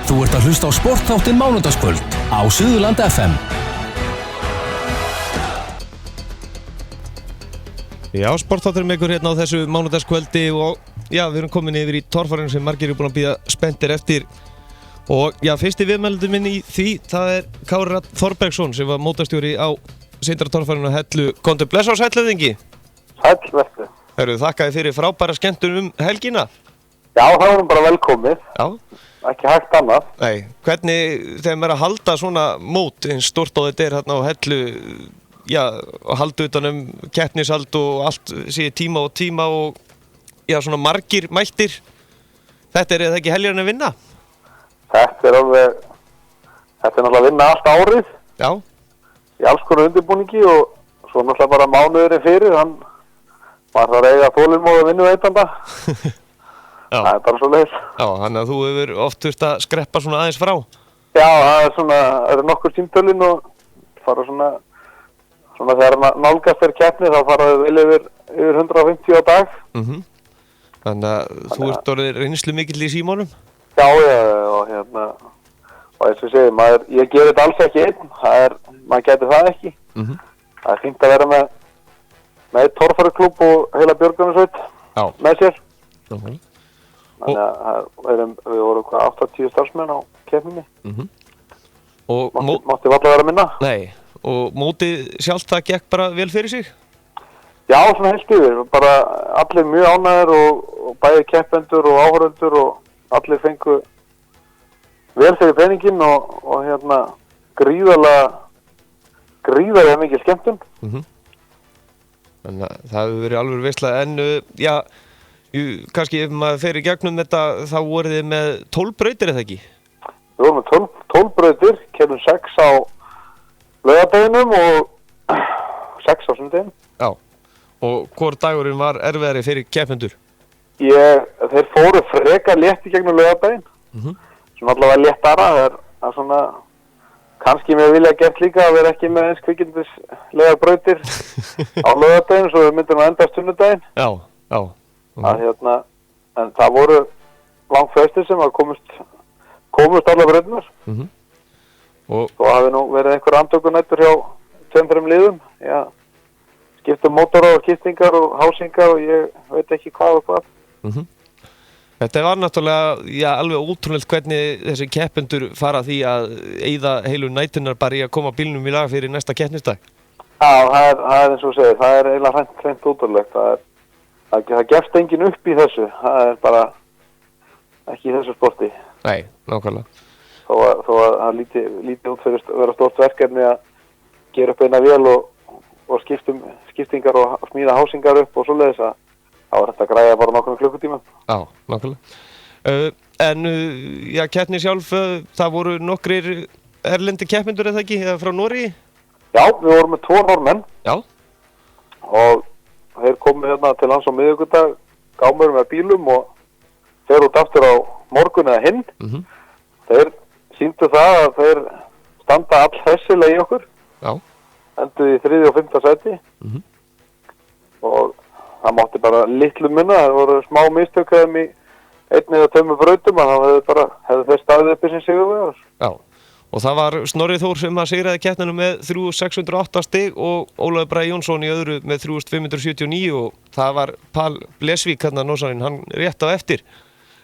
Þú ert að hlusta á sportþáttinn mánudagskvöld á Suðurland FM. Já, sportþátturinn með ykkur hérna á þessu mánudagskvöldi og já, við erum komin yfir í torfærinu sem margir eru búin að bíða spenntir eftir. Og já, fyrsti viðmælendur minn í því, það er Kári Rafn Þorbergsson sem var mótastjóri á Sindra torfærinu Hellu. Komdu bless á sællöfðingi. Sæll, vertu. Herru, þakka þér fyrir frábæra skemmtun helgina. Já, það varum bara velkomið. Já. Ekki hægt annað. Nei, hvernig þegar maður að halda svona mót eins stórt og þetta er hérna á Hellu, já, og halda utan keppnishald og allt sé tíma og já, svona margir mættir. Þetta er það ekki heljarinn að vinna? Þetta er náttúrulega að vinna allt árið. Já. Í alls konar undirbúningi og svo náttúrulega bara mánuðurinn fyrir, hann var það að eiga þolinmóð og vinnuveitanda. Já. Það er bara svo leiðis. Já, þannig að þú hefur oft þurft að skreppa svona aðeins frá. Já, það er nokkur símtölin og fara svona þegar nálgast er keppni þá fara þau vel yfir 150 á dag. Þannig að þú ert orðið reynslu mikill í símónum? Já, og eins og ég segi, ég ger þetta alls ekki einn, maður getur það ekki. Það er fínt að vera með torfæruklúbb og heila björgunarsveit með sér. Þannig að við vorum 80 starfsmenn á keppninni. Mátti varla vera minna. Nei, og mótið sjálft það gekk bara vel fyrir sig? Já, svona heilt yfir, bara allir mjög ánægðir og bæði keppendur og áhorfendur og allir fengu vel fyrir peninginn og gríðarlega mikil skemmtun. Þannig að það hefur verið alveg veisla en já, kannski ef maður fer í gegnum þetta þá voru þið með 12 brautir eða ekki? Við vorum með 12 brautir, keppum 6 á laugardeginum og 6 á sunnudeginu. Já, og hvor dagurinn var erfiðari fyrir keppendur? Þeir fóru frekar létt í gegnum laugardegin, sem allavega léttara, það er svona, kannski með vilja gert líka að vera ekki með eins kvikindislegar brautir á laugardeginu, svo við myndum að enda sunnudegin. Já. En það voru langt flestir sem að komust allar breytunar. Og svo hafi nú verið einhver andökunættur hjá 2-3 liðum. Já, skiptum mótora og skiptingar og hásingar og ég veit ekki hvað og hvað. Þetta var náttúrulega, já, alveg ótrúlegt hvernig þessi keppendur fara því að eyða heilu nætunar bara í að koma bílnum í lag fyrir næsta keppnisdag. Já, það er eins og segir, það er eiginlega hreint ótrúlegt. Það gefst enginn upp í þessu, það er bara ekki í þessu sporti. Nei, nákvæmlega. Þó að það líti út fyrir að vera stórt verkefni að gera upp eina vél og skiptingar og smíða hásingar upp og svoleiðis að þá er þetta að græða bara nokkrum klukkutíma. Já, nákvæmlega. En já, keppni sjálf, það voru nokkrir erlendi keppendur eða ekki, eða frá Noregi? Já, við vorum með 2 normenn. Já. Og þeir komu hérna til lands á miðvikudag, gámur með bílum og þeir út aftur á morgun eða hinn. Þeir sýndu það að þeir standa all hressilega í okkur. Já. Enduðu í 3. og 5. sæti. Og það mátti bara litlu munna, það voru smá mistökkaðum í 1 eða 2 brautum að það hefði þeir staðið uppi sem sigurvegarar. Já. Og það var Snorri Þór sem að sigraði keppnina með 3.608 stig og Ólafur Bragi Jónsson í öðru með 3.579 og það var Pál Blesvík hérna Nósarinn, hann rétt á eftir.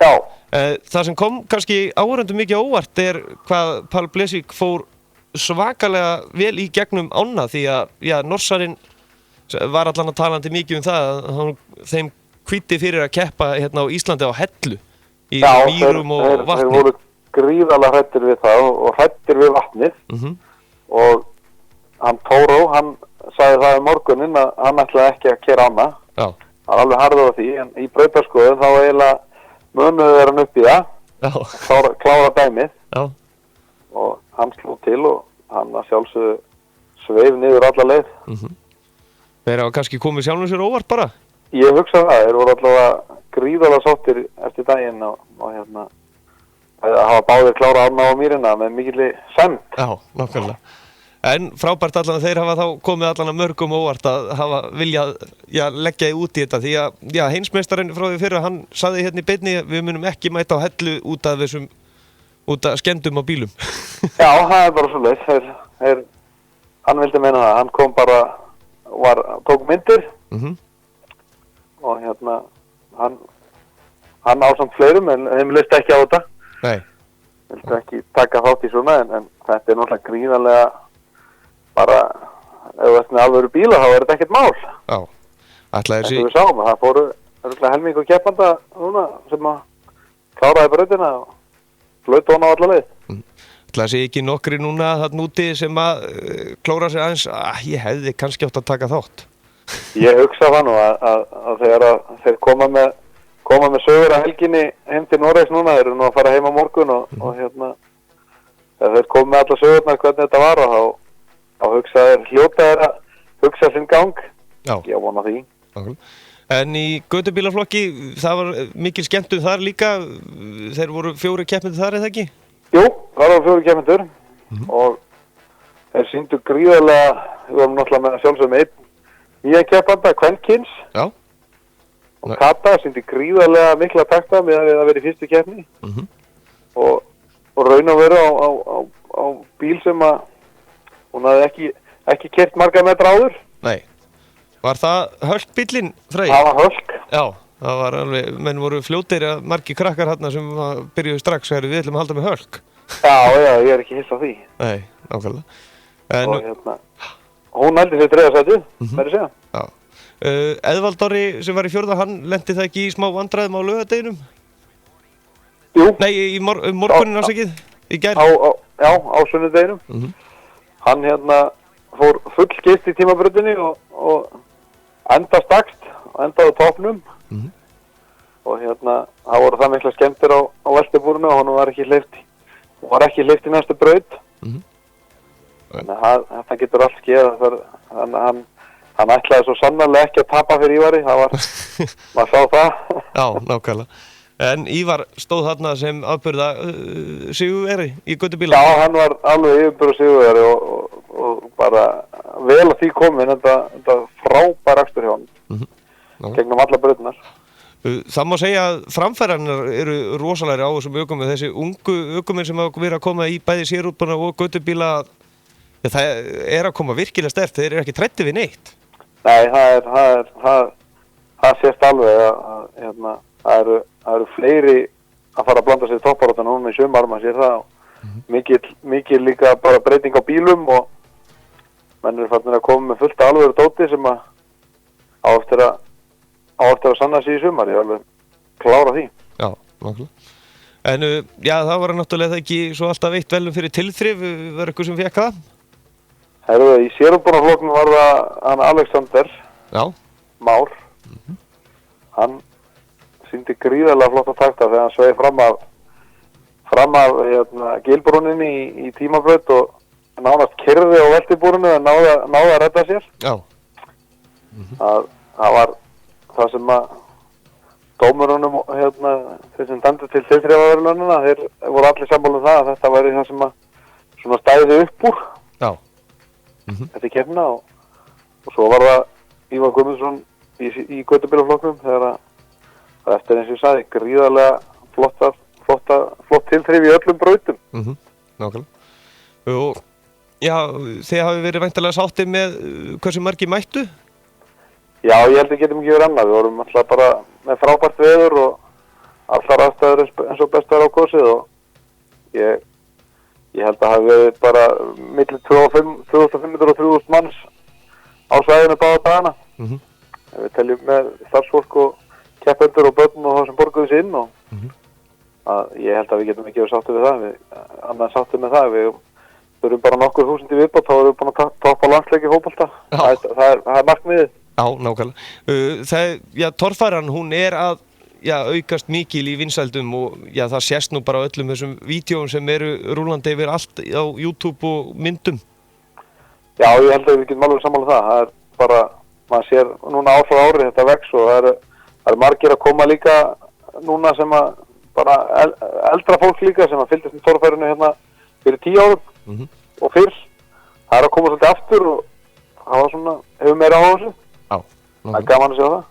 Já. Það sem kom kannski áhorfendum mikið óvart er hvað Pál Blesvík fór svakalega vel í gegnum ána því að, já, Nósarinn var allan að talandi mikið það að þeim hvíti fyrir að keppa hérna á Íslandi á Hellu í mýrum og vatni. Þeir voru gríðarlega hrættir við það og hrættir við vatnið og hann Tóró, hann sagði það í morgunin að hann ætlaði ekki að keyra ána. Það var alveg harður á því, en í brautarskoðun þá eiginlega mönuðu þeir hann upp í það, klára dæmið og hann sló til og hann að sjálfsögðu sveif niður alla leið. Þeir hafa kannski komið sjálfum sér óvart bara? Ég hugsa það, þeir voru allavega gríðarlega sáttir eftir daginn og að hafa báðir klára ána á mýrina með mikilli sæmd. Já, nákvæmlega. En frábært allan að þeir hafa þá komið allan að mörgum óvart að hafa viljað leggja út í þetta því að heimsmeistarinn frá því fyrra, hann sagði hérna í beinni við munum ekki mæta á Hellu út af þessum út af skemmdum á bílum. Já, það bara svoleiðis. Hann vildi meina það. Hann kom bara, tók myndir og hann ásamt fleirum en þeim leist ekki á þetta. Nei. Vildi ekki taka þátt í svona en þetta náttúrulega gríðarlega bara, ef þú veist með alvöru bíla þá þetta ekkert mál. Já, ætlaði þessi... En við sáum það fóru helmingu keppanda núna sem að kláraði brautina og flautu hana á alla leið. Það sé ekki nokkri núna þarna úti sem að klóra sig aðeins ég hefði kannski átt að taka þátt. Ég hugsa það nú að þegar þeir koma með sögur að helginni heim til Noregs núna, þeir eru nú að fara heim á morgun og þegar þeir koma með alla sögurnar hvernig þetta var og þá hugsa þeir hljóta þeir að hugsa sinn gang. Já. Ég vona því. En í götubílaflokki, það var mikil skemmtun þar líka, þeir voru 4 keppindur þar eða ekki? Jú, það var 4 keppindur og þeir sýndu gríðarlega, við varum náttúrulega með sjálfsögum einn nýjan keppanda, kvenkins. Já. Og Kata sýndi gríðarlega mikla takta með að vera í fyrstu keppni og raun og veru á bíl sem að hún hafði ekki keyrt marga metra áður. Nei. Var það Hölk-bíllinn, Freyr? Það var Hölk. Já, það var alveg, menn voru fljótir að margir krakkar hérna sem byrjuðu strax og við ætlum að halda með Hölk. Já, ég er ekki hissa á því. Nei, nákvæmlega. Og hún heldur sér 3. sæti, verður segja. Já. Eðvald Orri sem var í 4., hann lenti það ekki í smá vandræðum á laugardeginum? Jú. Nei, í morgunin ásakið, í gær? Já, á sunnudeginum. Hann fór full gist í tímabrautinni og enda stakst og endaði á topnum og það voru það mikla skemmtir á veltibúrinu og hann var ekki hleypt í næstu braut. Þannig að þetta getur allt skeð. Hann ætlaði svo sannarlega ekki að tapa fyrir Ívari, maður sá það. Já, nákvæmlega. En Ívar stóð þarna sem afburða sigurvegari í götubíla? Já, hann var alveg yfirburða sigurvegari og bara vel að því komin, þetta frábær akstur hjá hann, gegnum alla brautirnar. Það má segja að framfæranar eru rosalegri á þessum ökumum, þessi ungu ökuminn sem hafa verið að koma í bæði sérútbana og götubíla, það er að koma virkilega sterkt, þeir eru ekki træddir við neitt. Nei, það sést alveg að það eru fleiri að fara að blanda sér í topparáttuna núna í sumar, maður sér það. Mikið líka bara breyting á bílum og menn eru farin að koma með fullt alvöru dóti sem að á eftir að sanna sig í sumar, ég er alveg klára því. Já, nákvæmlega. En það var náttúrulega ekki svo alltaf veitt velum fyrir tilþrif, var eitthvað sem fekk það? Herðu, í sérútbúnarflokknum var það hann Alexander Már. Hann sýndi gríðarlega flotta takta þegar hann sveið fram af gilbrúninni í tímabraut og nánast keyrði á veltibúrinu og náði að redda sér. Já. Það var það sem að dómurunum þeir sem dæmdu til tilþrifaverðlaunina, þeir voru allir sammála um það að þetta væri það sem að svona stæði upp úr. Já. Þetta er keppnina og svo var það Ívar Guðmundsson í götubílaflokknum þegar að eftir eins og ég sagði gríðarlega flott tilþrif í öllum brautum. Nákvæmlega. Og já, þið hafi verið væntanlega sáttið með hversu margir mættu? Já, ég held að getum ekki verið annað. Við vorum alltaf bara með frábært veður og allar aðstæður eins og best var á kosið og ég held að hafi verið bara milli 2500 og 3000 manns á svæðinu báða dagana. Við teljum með starfsfólk og keppendur og börn og það sem borguðu sig inn og ég held að við getum ekki verið sáttið við það, annað sáttið með það. Við þurfum bara nokkur þúsund í viðbót, þá erum við búin að toppa landsleiki fótbolta. Það er markmiðið. Já, nákvæmlega. Torfæran, hún er að aukast mikil í vinsældum og það sést nú bara öllum þessum vídeóum sem eru rúlandi yfir allt á YouTube og myndum. Já, ég held að við getum alveg sammála það. Það er bara, maður sér núna ár frá ári þetta vex og það er margir að koma líka núna sem að bara eldra fólk líka sem að fylgist með torfærinu hérna fyrir 10 árum og fyrr. Það er að koma svolítið aftur og hafa svona, hefur meira á þessu. Já. Það er gaman að sjá það.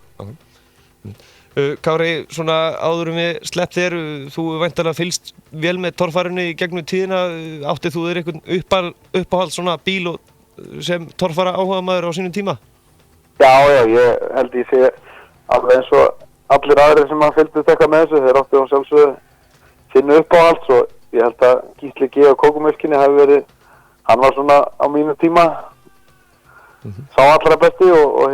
Kári, svona áður við slepp þér, þú væntanlega fylgst vel með torfærunni í gegnum tíðina, áttið þú þér einhvern uppáhald svona bíl sem torfæra áhuga maður á sínum tíma? Já, ég held ég sé alveg eins og allir aðrir sem að fylgdust eitthvað með þessu, þeir áttu sjálfsögðu sínu uppáhald, svo ég held að Gísli G. á Kókumölkinni hafi verið, hann var svona á mínu tíma sá allra besti og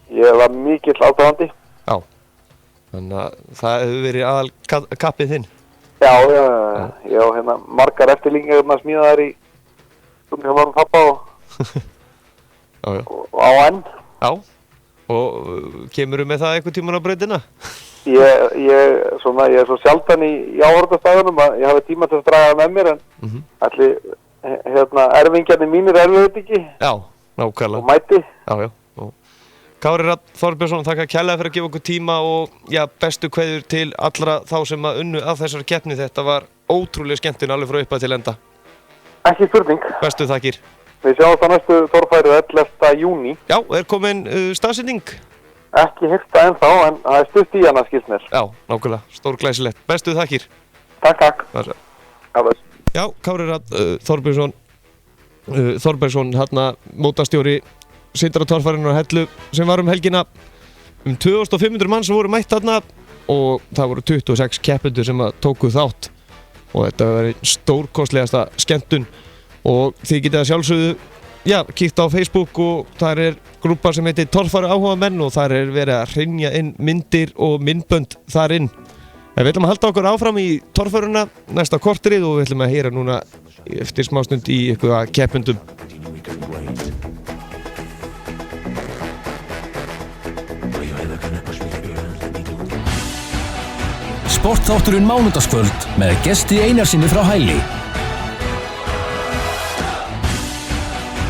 ég var mikill átáðandi. Já, þannig að það hefur verið aðal kappið þinn. Já, ég á margar eftirlíkingar smíðaðar í hjá mamma og pappa og á enn. Já, og kemurðu með það einhvern tímann á brautina? Ég er svo sjaldan í áhorfastæðunum að ég hafi tíma til að draga með mér en allir erfingjarnir mínir erfið þetta ekki. Já, nákvæmlega. Og mæti. Já. Kári Rafn Þorbjörnsson, þakka kærlega fyrir að gefa okkur tíma og bestu kveðjur til allra þá sem að unnu að þessari keppni. Þetta var ótrúlega skemmtun alveg frá uppað til enda. Ekki spurning. Bestu þakkir. Við sjáum það næstu torfæru 11. júní. Já, komin staðsetning? Ekki hirta ennþá, en það stutt í hana, skilst mér. Já, nákvæmlega, stórglæsilegt. Bestu þakkir. Takk. Já, Kári Rafn Þorbjörnsson, mótastjóri Sindra torfærunnar á Hellu, sem var helgina 2500 mann sem voru mætt þarna og það voru 26 keppendur sem tóku þátt og þetta var stórkostlegasta skemmtun og þið getið að sjálfsögðu kíkt á Facebook og þar grúpa sem heitir Torfæru áhuga menn og þar verið að hreinja inn myndir og myndbönd þar inn. En við ætlum að halda okkur áfram í torfæruna næsta korterið og við ætlum að heyra núna eftir smástund í eitthvað keppendum. Sportþátturinn mánudagskvöld með Gesti Einarsinni frá Hæli.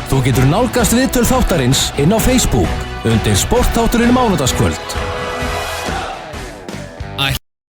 Þú getur nálgast viðtöl þáttarins inn á Facebook undir Sportþátturinn mánudagskvöld.